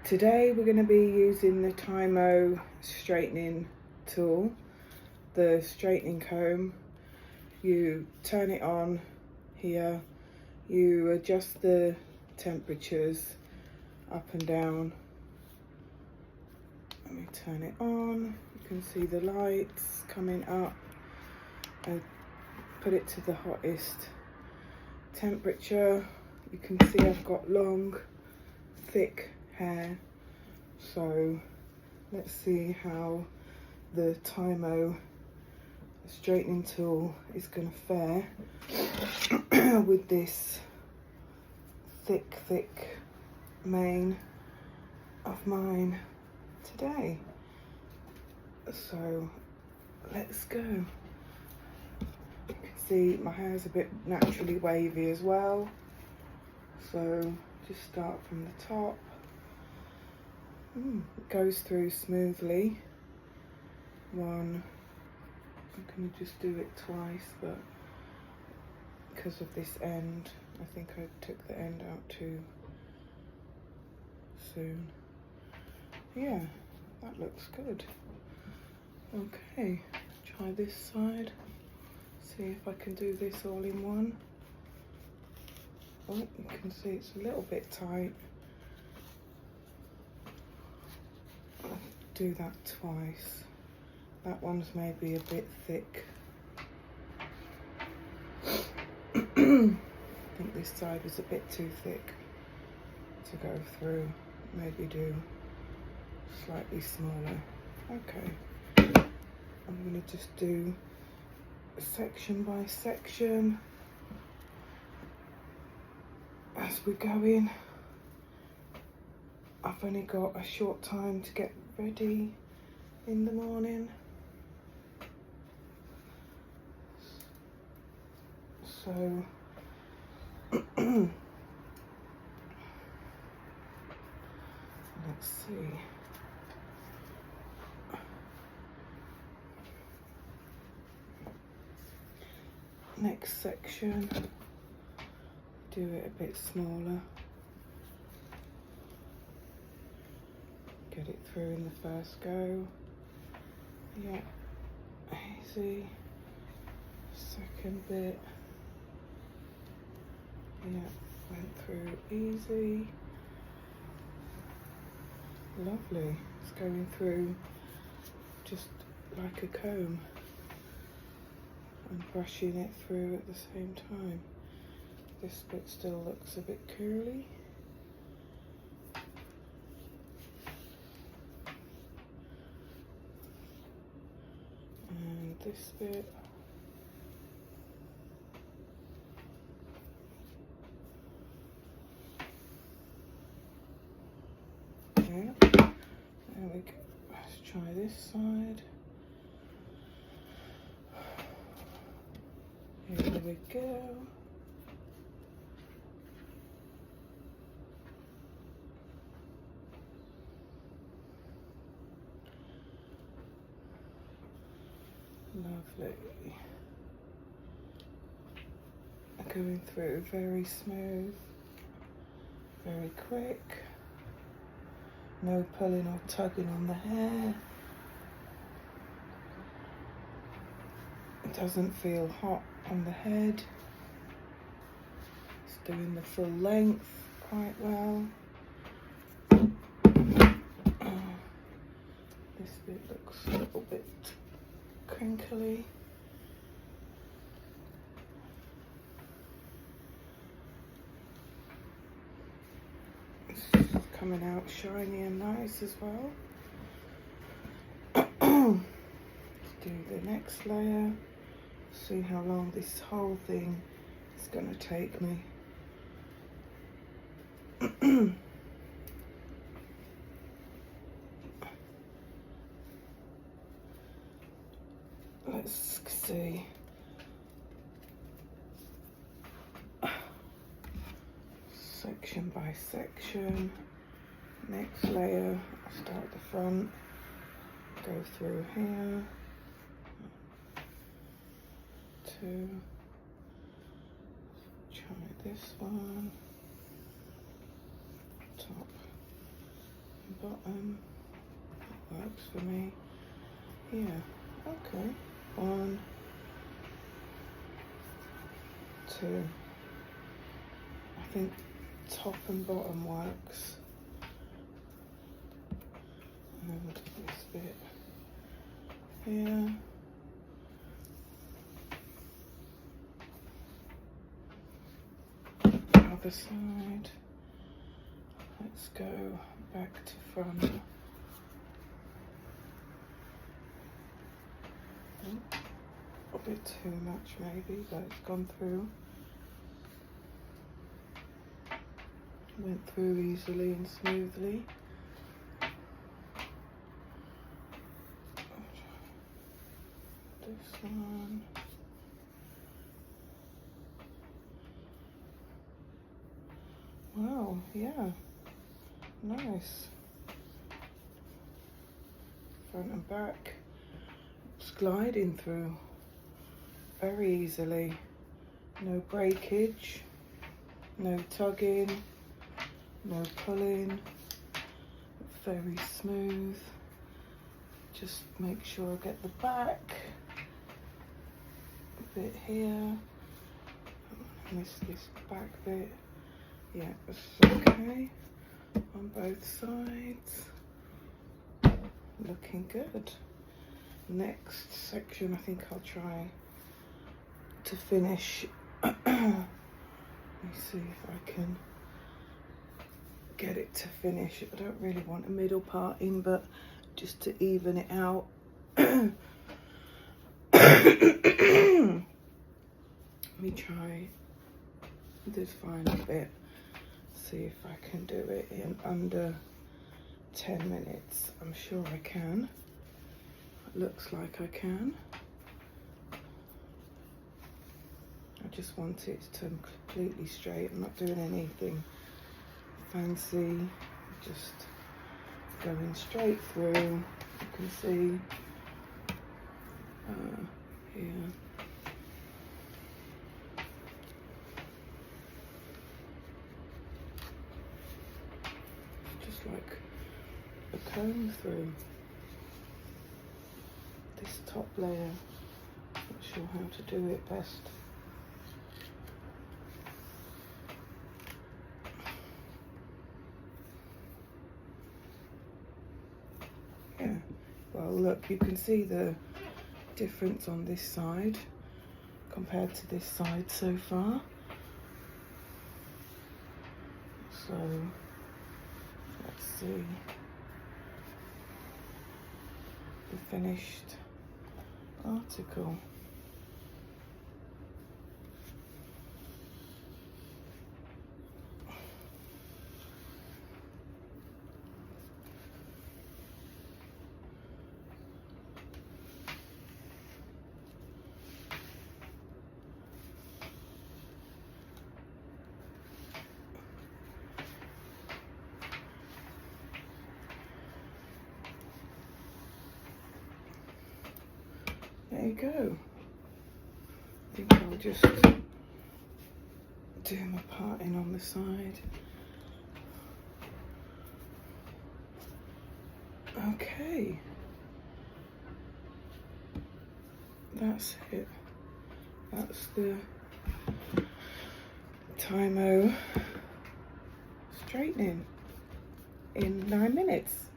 Today we're going to be using the TYMO straightening tool, the straightening comb. You turn it on here, you adjust the temperatures up and down. Let me turn it on. You can see the lights coming up. I put it to the hottest temperature. You can see I've got long, thick hair. So let's see how the TYMO straightening tool is going to fare with this thick mane of mine today. So let's go. You can see my hair's a bit naturally wavy as well, so just start from the top. It goes through smoothly. I'm going to just do it twice, but because of this end, I think I took the end out too soon. Yeah, that looks good. Okay, try this side. See if I can do this all in one. Oh, you can see it's a little bit tight. I'll do that twice. That one's maybe a bit thick. I think this side was a bit too thick to go through. Maybe do slightly smaller. Okay, I'm going to just do section by section as we go in. I've only got a short time to get ready in the morning, so let's see. Next section, do it a bit smaller. Get it through in the first go. Yeah, easy. Second bit. Yeah, went through easy. Lovely. It's going through just like a comb. And brushing it through at the same time. This bit still looks a bit curly. And this bit. Yeah, there we go. Let's try this side. Here we go. Lovely. Going through very smooth, very quick. No pulling or tugging on the hair. It doesn't feel hot on the head. It's doing the full length quite well. This bit looks a little bit crinkly. It's coming out shiny and nice as well. Do the next layer. See how long this whole thing is going to take me. Let's see. Section by section. Next layer, I'll start at the front, go through here. 2. Try this one. Top bottom. That works for me. Yeah, okay. 1, 2. I think top and bottom works. And then we'll do this bit here. Other side. Let's go back to front. A bit too much maybe, but it's gone through. Went through easily and smoothly. This one. Wow, yeah, nice. Front and back. It's gliding through very easily. No breakage, no tugging, no pulling. Very smooth. Just make sure I get the back. A bit here. Miss this back bit. Yeah, it's okay on both sides. Looking good. Next section, I think I'll try to finish. Let me see if I can get it to finish. I don't really want a middle part in, but just to even it out. Let me try this final bit. See if I can do it in under 10 minutes. I'm sure I can. It looks like I can. I just want it to completely straight. I'm not doing anything fancy. Just going straight through. You can see here. Like a comb through this top layer. Not sure how to do it best. Yeah, well look, you can see the difference on this side compared to this side so far. So let's see the finished article. There you go. I think I'll just do my parting on the side. Okay. That's it. That's the TYMO straightening in 9 minutes.